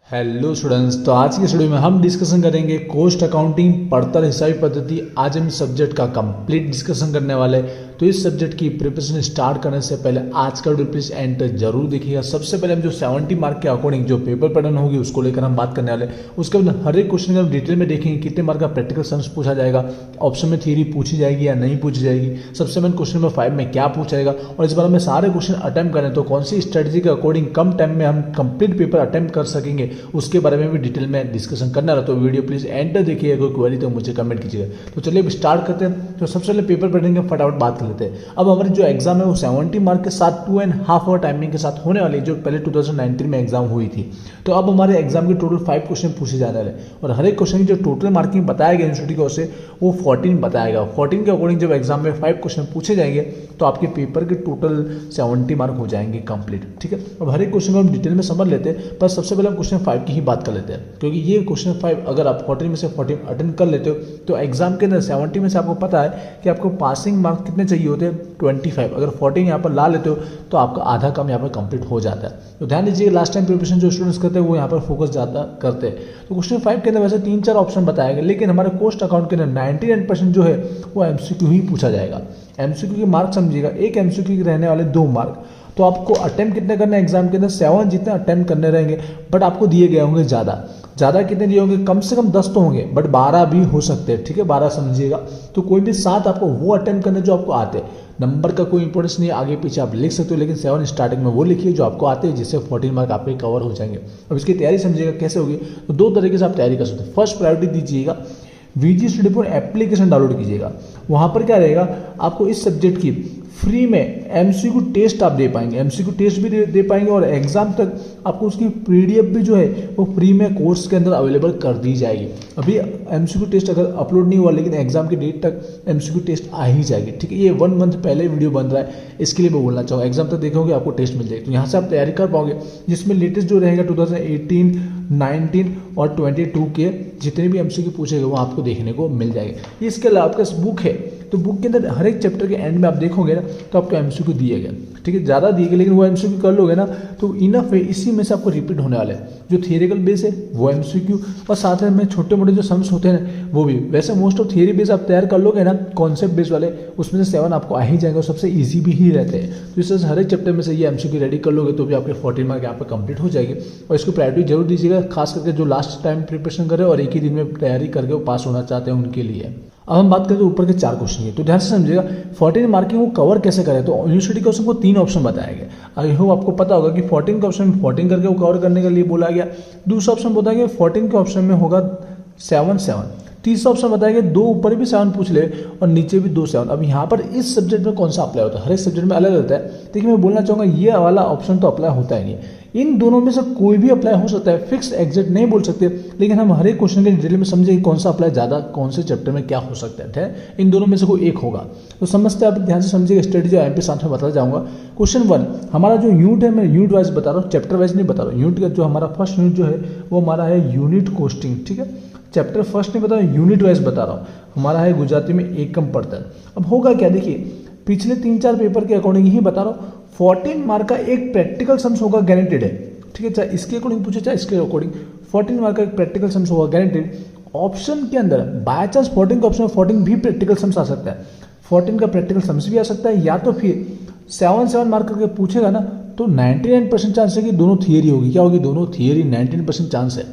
Hello students, तो आज की वीडियो में हम डिस्कशन करेंगे कॉस्ट अकाउंटिंग पड़ताल हिसाबी पद्धति। आज हम इस सब्जेक्ट का कंप्लीट डिस्कशन करने वाले। तो इस सब्जेक्ट की प्रिपरेशन स्टार्ट करने से पहले आज का वीडियो प्लीज एंड तक जरूर देखिएगा। सबसे पहले हम जो 70 मार्क के अकॉर्डिंग जो पेपर पैटर्न होगी उसको लेकर हम बात करने वाले। उसके बाद हर एक क्वेश्चन हम डिटेल में देखेंगे कितने मार्क का प्रैक्टिकल सम्स पूछा जाएगा, ऑप्शन में थियरी पूछी जाएगी या नहीं पूछी जाएगी, सबसे मेन क्वेश्चन नंबर 5 में क्या पूछा जाएगा, और इस बार हमें सारे क्वेश्चन अटेम्प्ट करें तो कौन सी स्ट्रेटजी के अकॉर्डिंग कम टाइम में हम कंप्लीट पेपर अटेम्प्ट कर सकेंगे, उसके बारे में भी डिटेल में डिस्कशन करना रहा। तो वीडियो प्लीज एंड तक देखिए, कोई क्वेरी तो मुझे कमेंट कीजिएगा। तो चलिए अब स्टार्ट करते हैं। तो सबसे पहले पेपर पैटर्न के फटाफट बात कर लेते हैं। अब हमारी जो एग्जाम है वो 70 मार्क के साथ 2.5 आवर टाइमिंग के साथ होने वाली, जो पहले 2019 में एग्जाम हुई थी। तो अब हमारे एग्जाम के टोटल 5 क्वेश्चन पूछे जाने वाले, और हर एक क्वेश्चन की जो टोटल मार्किंग बताया गया इंस्टीट्यूट की ओर से वो 14 बताएगा। 14 के अकॉर्डिंग जब एग्जाम में 5 क्वेश्चन पूछे जाएंगे तो आपके पेपर के टोटल 70 मार्क हो जाएंगे कंप्लीट। ठीक है, अब हर एक क्वेश्चन को हम डिटेल में समझ लेते हैं, पर सबसे पहले हम क्वेश्चन 5 की ही बात कर लेते हैं, क्योंकि ये क्वेश्चन 5 अगर आप 14 में से 14 अटेंड कर लेते हो तो एग्जाम के अंदर 70 में से आपको पता है कि आपको पासिंग मार्क्स कितने चाहिए होते हैं, 25। अगर 14 यहाँ पर ला लेते हो तो आपका आधा काम यहाँ पर कंप्लीट हो जाता है। तो ध्यान दीजिए, लास्ट टाइम प्रिपरेशन जो स्टूडेंट्स करते हैं वो यहाँ पर फोकस ज़्यादा करते हैं। तो क्वेश्चन 5 के अंदर वैसे 3-4 ऑप्शन बताए गए, लेकिन हमारे कॉस्ट अकाउंट के अंदर 99% जो है वो एमसीक्यू ही पूछा जाएगा। एमसीक्यू के मार्क समझिएगा, एक एमसीक्यू के रहने वाले 2 मार्क। तो आपको अटेम्प्ट कितने करने एग्जाम के अंदर 7 जितने अटेम्प्ट करने रहेंगे, बट आपको दिए गए होंगे ज़्यादा कितने दिए होंगे, कम से कम 10 तो होंगे, बट 12 भी हो सकते हैं। ठीक है, 12 समझिएगा। तो कोई भी 7 आपको वो अटेम्प्ट करने जो आपको आते हैं। नंबर का कोई इंपॉर्टेंस नहीं है, आगे पीछे आप लिख सकते हो, लेकिन 7 स्टार्टिंग में वो लिखिए जो आपको आते हैं, जिससे 14 मार्क आपके कवर हो जाएंगे। अब इसकी तैयारी समझिएगा कैसे होगी। तो 2 तरीके से आप तैयारी कर सकते हो। फर्स्ट प्रायोरिटी दीजिएगा, वीजी स्टडी पर एप्लीकेशन डाउनलोड कीजिएगा। वहाँ पर क्या रहेगा, आपको इस सब्जेक्ट की फ्री में एमसीक्यू टेस्ट आप दे पाएंगे, एमसीक्यू टेस्ट भी दे पाएंगे, और एग्जाम तक आपको उसकी पीडीएफ भी जो है वो फ्री में कोर्स के अंदर अवेलेबल कर दी जाएगी। अभी एमसीक्यू टेस्ट अगर अपलोड नहीं हुआ, लेकिन एग्जाम की डेट तक एमसीक्यू टेस्ट आ ही जाएगी। ठीक है, ये 1 मंथ पहले वीडियो बन रहा है, इसके लिए मैं बोलना चाहूँगा। एग्जाम तक देखोगे आपको टेस्ट मिल जाएगी, तो यहाँ से आप तैयारी कर पाओगे, जिसमें लेटेस्ट जो रहेगा 2018, 19 और 22 के जितने भी एमसीक्यू पूछे गए वो आपको देखने को मिल जाएंगे। इसके अलावा आपके पास बुक है, तो बुक के अंदर हर एक चैप्टर के एंड में आप देखोगे ना तो आपको एमसीक्यू दिए गए। ठीक है, ज़्यादा दिए गए, लेकिन वो एमसीक्यू कर लोगे ना तो इनफ है, इसी में से आपको रिपीट होने वाले हैं। जो थियरिकल बेस है वो एमसीक्यू, और साथ में छोटे मोटे जो सम्स होते हैं वो भी। वैसे मोस्ट ऑफ थियरी बेस आप तैयार कर लोगे ना, कॉन्सेप्ट बेस वाले, उसमें से 7 आपको आ ही जाएंगे, और सबसे ईजी भी ही रहते हैं। तो इस तरह से हर एक चैप्टर में से ये एमसीक्यू रेडी कर लोगे तो भी आपके 14 मार्क यहाँ पर कंप्लीट हो जाएगी। और इसको प्रायोरिटी जरूर दीजिएगा, खास करके जो लास्ट टाइम प्रिपरेशन करे और एक ही दिन में तैयारी करके वो पास होना चाहते हैं उनके लिए। अब हम बात करें तो ऊपर के 4 क्वेश्चन की, तो ध्यान से समझिएगा 14 मार्किंग को कवर कैसे करें। तो यूनिवर्सिटी के क्वेश्चन को 3 ऑप्शन बताया गया। आई होप आपको पता होगा कि 14 के ऑप्शन में 14 करके वो कवर करने के लिए बोला गया। दूसरा ऑप्शन बताया गया 14 के ऑप्शन में होगा 7। तीसरा ऑप्शन बताया गया 2 ऊपर भी 7 पूछ ले और नीचे भी 2 7। अब यहाँ पर इस सब्जेक्ट में कौन सा अप्लाई होता है, हर एक सब्जेक्ट में अलग रहता है, लेकिन मैं बोलना चाहूँगा ये वाला ऑप्शन तो अप्लाई होता ही नहीं। इन दोनों में से कोई भी अप्लाई हो सकता है, फिक्स एग्जैक्ट नहीं बोल सकते, लेकिन हम हर एक क्वेश्चन के डिटेल में समझेंगे कौन सा अप्लाई ज़्यादा कौन से चैप्टर में क्या हो सकता है। इन दोनों में से कोई एक होगा, तो समझते आप ध्यान से समझिएगा। स्ट्रेटजी एमपी साथ में बताता जाऊँगा। क्वेश्चन 1 हमारा जो यूनिट है, मैं यूनिट वाइज बता रहा हूँ, चैप्टर वाइज नहीं बता रहा हूँ। यूनिट का जो हमारा फर्स्ट यूनिट जो है वो हमारा है यूनिट कोस्टिंग। ठीक है, चैप्टर फर्स्ट नहीं बता रहा हूँ, यूनिट वाइज बता रहा हूँ। हमारा है गुजराती में एकम पड़ता। अब होगा क्या, देखिए पिछले 3-4 पेपर के अकॉर्डिंग ही बता रहा हूँ। 14 मार्क का एक प्रैक्टिकल सम्स होगा, गारंटेड है। ठीक है, चाहे इसके अकॉर्डिंग पूछे चाहे इसके अकॉर्डिंग, 14 मार्क का एक प्रैक्टिकल सम्स होगा, गारंटेड। ऑप्शन के अंदर बाय चांस 14 के ऑप्शन में 14 भी प्रैक्टिकल सम्स आ सकता है, 14 का प्रैक्टिकल सम्स भी आ सकता है, या तो फिर 7 मार्क करके पूछेगा ना तो 99% चांस है कि दोनों थियरी होगी। क्या होगी, दोनों थियरी, 99% चांस है।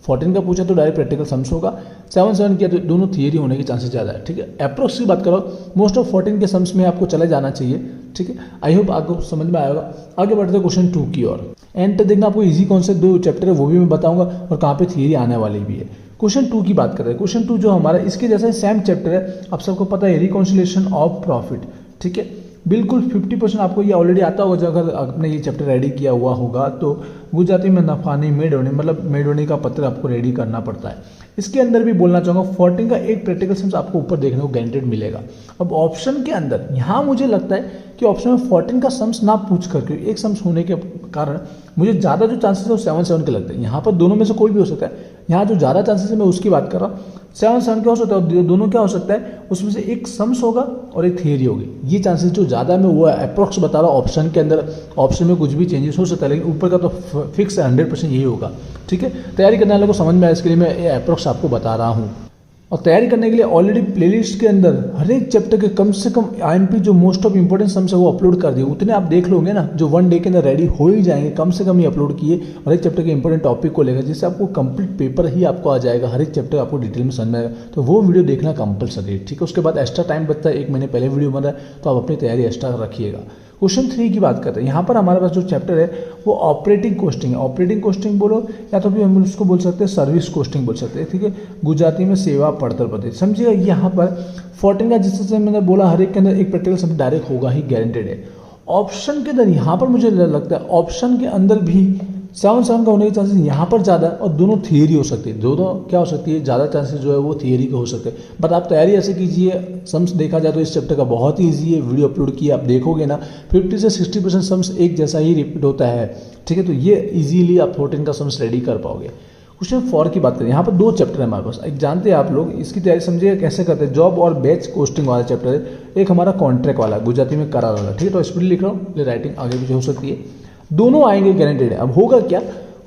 14 का पूछा तो डायरेक्ट प्रैक्टिकल सम्स होगा, 7 किया तो दोनों थियरी होने के चांसेस ज़्यादा है। ठीक है, अप्रोक्स की बात करो, मोस्ट ऑफ 14 के सम्स में आपको चले जाना चाहिए। ठीक है, आई होप आपको समझ में आएगा। आगे बढ़ते हैं क्वेश्चन 2 की ओर। एंड तक देखना, आपको इजी कौन से 2 चैप्टर है वो भी मैं बताऊंगा, और कहाँ पे थियरी आने वाली भी है। क्वेश्चन 2 की बात कर रहे हैं। क्वेश्चन 2 जो हमारा इसके जैसा सेम चैप्टर है, आप सबको पता है, रिकॉन्सिलिएशन ऑफ प्रॉफिट। ठीक है, बिल्कुल 50% आपको ये ऑलरेडी आता होगा, जो अगर आपने ये चैप्टर रेडी किया हुआ होगा तो गुजराती में नफा नहीं मेडवनी, मतलब मेडवनी का पत्र आपको रेडी करना पड़ता है। इसके अंदर भी बोलना चाहूँगा 14 का एक प्रैक्टिकल सम्स आपको ऊपर देखने को गारंटेड मिलेगा। अब ऑप्शन के अंदर यहाँ मुझे लगता है कि ऑप्शन में 14 का सम्स ना पूछ करके एक सम्स होने के कारण मुझे ज़्यादा जो चांसेस है वो 7 के लगते हैं। यहाँ पर दोनों में से कोई भी हो सकता है, यहाँ जो ज़्यादा चांसेस है मैं उसकी बात कर रहा हूँ। 7 7 क्या हो सकता है, दोनों क्या हो सकता है, उसमें से एक सम्स होगा और एक थियरी होगी। ये चांसेस जो ज़्यादा मैं वो अप्रोक्स बता रहा हूँ, ऑप्शन के अंदर ऑप्शन में कुछ भी चेंजेस हो सकता है, लेकिन ऊपर का तो फिक्स है 100% यही होगा। ठीक है, तैयारी करने वालों को समझ में आए इसके लिए मैं ये अप्रोक्स आपको बता रहा हूँ। और तैयारी करने के लिए ऑलरेडी प्लेलिस्ट के अंदर हर एक चैप्टर के कम से कम आईएमपी जो मोस्ट ऑफ इंपॉर्टेंट सम्स है वो अपलोड कर दिए, उतने आप देख लोगे ना जो 1 डे के अंदर रेडी हो ही जाएंगे, कम से कम ही अपलोड किए हर एक चैप्टर के इंपॉर्टेंट टॉपिक को लेकर, जिससे आपको कंप्लीट पेपर ही आपको आ जाएगा, हर एक चैप्टर आपको डिटेल में समझ में आएगा। तो वो वीडियो देखना कंपलसरी है। ठीक है, उसके बाद एक्स्ट्रा टाइम बचता है, 1 महीने पहले वीडियो बन रहा है तो आप अपनी तैयारी एक्स्ट्रा रखिएगा। क्वेश्चन 3 की बात करते हैं। यहाँ पर हमारे पास जो चैप्टर है वो ऑपरेटिंग कॉस्टिंग है। ऑपरेटिंग कॉस्टिंग बोलो या तो भी हम उसको बोल सकते हैं सर्विस कॉस्टिंग बोल सकते हैं। ठीक है, गुजराती में सेवा पड़तर पद्धति समझिएगा। यहाँ पर 14 का जिससे मैंने बोला हर एक के अंदर एक प्रैक्टिकल सब डायरेक्ट होगा ही, गारंटेड है। ऑप्शन के अंदर यहाँ पर मुझे लगता है ऑप्शन के अंदर भी 7 का होने के चांसेस यहाँ पर ज़्यादा और दोनों थियरी हो सकती है, दोनों क्या हो सकती है, ज़्यादा चांसेस जो है वो थियरी के हो सकते हैं। बट आप तैयारी ऐसे कीजिए, सम्स देखा जाए तो इस चैप्टर का बहुत ही ईजी है, वीडियो अपलोड किए आप देखोगे ना 50 से 60% सम्स एक जैसा ही रिपीट होता है। ठीक है, तो ये इजीली आप 14 का सम्स रेडी कर पाओगे। क्वेश्चन 4 की बात करें, यहाँ पर 2 चैप्टर है हमारे पास। एक जानते हैं आप लोग, इसकी तैयारी समझिएगा कैसे करते हैं। जॉब और बैच कॉस्टिंग वाला चैप्टर है, एक हमारा कॉन्ट्रैक्ट वाला, गुजराती में करार वाला। ठीक है, तो स्पीड लिख रहा हूँ, राइटिंग आगे पीछे हो सकती है, दोनों आएंगे गारंटेड है। अब होगा क्या,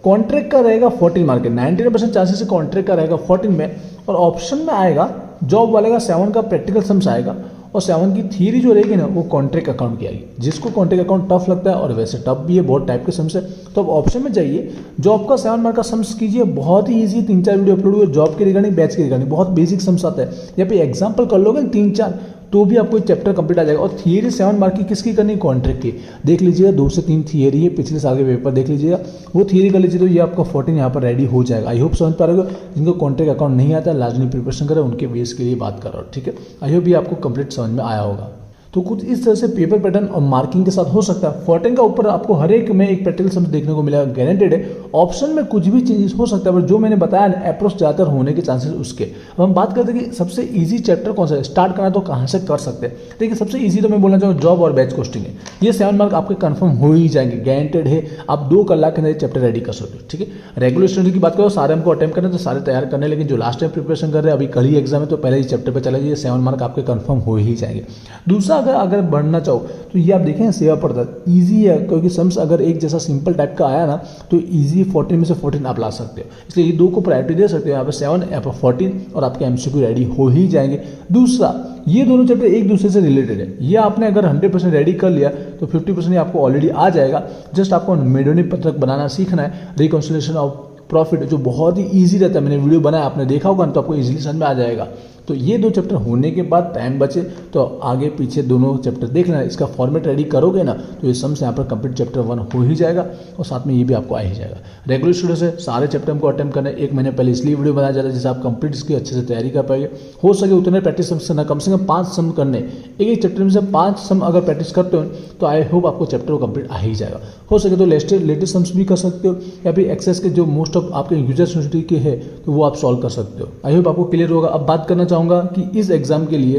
कॉन्ट्रैक्ट का रहेगा 14 मार्क, 99% चांसेस कॉन्ट्रैक्ट का रहेगा 14 में, और ऑप्शन में आएगा जॉब वाले का 7 का प्रैक्टिकल सम्स आएगा, और 7 की थियरी जो रहेगी ना वो कॉन्ट्रैक्ट अकाउंट की आएगी। जिसको कॉन्ट्रैक्ट अकाउंट टफ लगता है, और वैसे टफ भी है, बहुत टाइप के सम्स है, तो अब ऑप्शन में जाइए, जॉब का 7 मार्क का सम्स कीजिए, बहुत ही ईजी, 3-4 वीडियो अपलोड हुए जॉब के रिगार्डिंग, बैच के रिगार्डिंग, बहुत बेसिक सम्स आता है। यहाँ पे एग्जाम्पल कर लोगे 3-4 तो भी आपको चैप्टर कंप्लीट आ जाएगा। और थियरी 7 मार्क की किसकी करनी, कॉन्ट्रैक्ट की। देख लीजिएगा 2 से 3 थियरी है, पिछले साल के पेपर देख लीजिएगा, वो थियरी कर लीजिए तो ये आपका 14 यहाँ पर रेडी हो जाएगा। आई होप समझ पा रहे हो। जिनको कॉन्ट्रैक्ट अकाउंट नहीं आता, लाजमी प्रिपरेशन करें, उनके बेस के लिए बात कर रहा हूँ। ठीक है, आई होप ये आपको कंप्लीट समझ में आया होगा। तो कुछ इस तरह से पेपर पैटर्न और मार्किंग के साथ हो सकता है। 14 का ऊपर आपको हर एक में एक प्रैक्टिकल सम्स देखने को मिलेगा, गारंटेड है। ऑप्शन में कुछ भी चेंजेस हो सकता है, पर जो मैंने बताया अप्रोच ज़्यादातर होने के चांसेस उसके। अब हम बात करते हैं कि सबसे इजी चैप्टर कौन सा है, स्टार्ट करना तो कहाँ से कर सकते हैं। देखिए सबसे इजी तो मैं बोलना चाहूँगा जॉब और बैच कॉस्टिंग है। ये 7 मार्क आपके कंफर्म हो ही जाएंगे, गारंटेड है। आप 2 कलाक के अंदर चैप्टर रेडी कर सकते हो। ठीक है, रेगुलर स्टूडेंट की बात करो, सारे हमको अटेम्प्ट करना तो सारे तैयार करने, लेकिन जो लास्ट टाइम प्रिपरेशन कर रहे हैं, अभी कल ही एग्जाम है, तो पहले ही चैप्टर पर चला जाइए, 7 मार्क आपके कंफर्म हो ही जाएंगे। दूसरा अगर बढ़ना चाहो तो ये आप देखें सेवा पड़ता इजी है, क्योंकि सम्स अगर एक जैसा सिंपल टाइप का आया ना तो इजी 14 में से 14 आप ला सकते हो, इसलिए ये 2 को प्रायोरिटी दे सकते हो। यहाँ पर 7 यहाँ पर 14 और आपके एमसीक्यू रेडी हो ही जाएंगे। दूसरा, ये दोनों चैप्टर एक दूसरे से रिलेटेड है। ये आपने अगर 100% रेडी कर लिया तो 50% आपको ऑलरेडी आ जाएगा। जस्ट आपको मेडोनी पत्रक बनाना सीखना है, रिकॉन्सिलिएशन ऑफ प्रॉफिट, जो बहुत ही ईजी रहता है। मैंने वीडियो बनाया, आपने देखा होगा तो आपको इजीली समझ में आ जाएगा। तो ये 2 चैप्टर होने के बाद टाइम बचे तो आगे पीछे दोनों चैप्टर देख लेना। इसका फॉर्मेट रेडी करोगे ना तो ये सम्स यहाँ पर कंप्लीट चैप्टर 1 हो ही जाएगा, और साथ में ये भी आपको आ ही जाएगा। रेगुलर स्टूडेंट से सारे चैप्टर हमको अटेम्प्ट करना है। 1 महीने पहले इसलिए वीडियो बनाया जाता है जिससे आप कंप्लीट इसकी अच्छे से तैयारी कर पाएंगे। हो सके उतने प्रैक्टिस सम्स करना, कम से कम 5 सम करने, एक चैप्टर में से 5 सम अगर प्रैक्टिस करते हो तो आई होप आपको चैप्टर को कंप्लीट आ ही जाएगा। हो सके तो लेटेस्ट सम्स भी कर सकते हो, या फिर एक्सेस के जो मोस्ट ऑफ आपके यूजर सोसाइटी के है तो वो आप सॉल्व कर सकते हो। आई होप आपको क्लियर होगा। अब बात करना चाहूँगा कि इस एग्जाम के लिए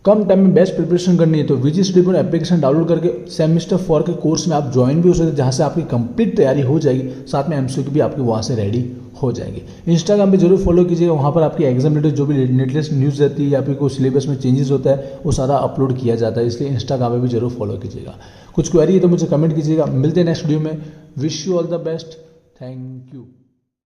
कम टाइम में बेस्ट प्रिपरेशन करनी है तो विजी स्टडी पॉइंट एप्लीकेशन डाउनलोड करके सेमेस्टर 4 के कोर्स में आप ज्वाइन भी हो सकते हैं, जहाँ से आपकी कंप्लीट तैयारी हो जाएगी, साथ में एमसीक्यू भी आपके वहाँ से रेडी हो जाएगी। इंस्टाग्राम पे जरूर फॉलो कीजिएगा, वहाँ पर आपकी एग्जाम रिलेटेड जो भी लेटेस्ट न्यूज़ रहती है या फिर कोई सिलेबस में चेंजेस होता है वो सारा अपलोड किया जाता है, इसलिए इंस्टाग्राम पे भी जरूर फॉलो कीजिएगा। कुछ क्वेरी है तो मुझे कमेंट कीजिएगा। मिलते हैं नेक्स्ट वीडियो में। Wish you all the best. Thank you.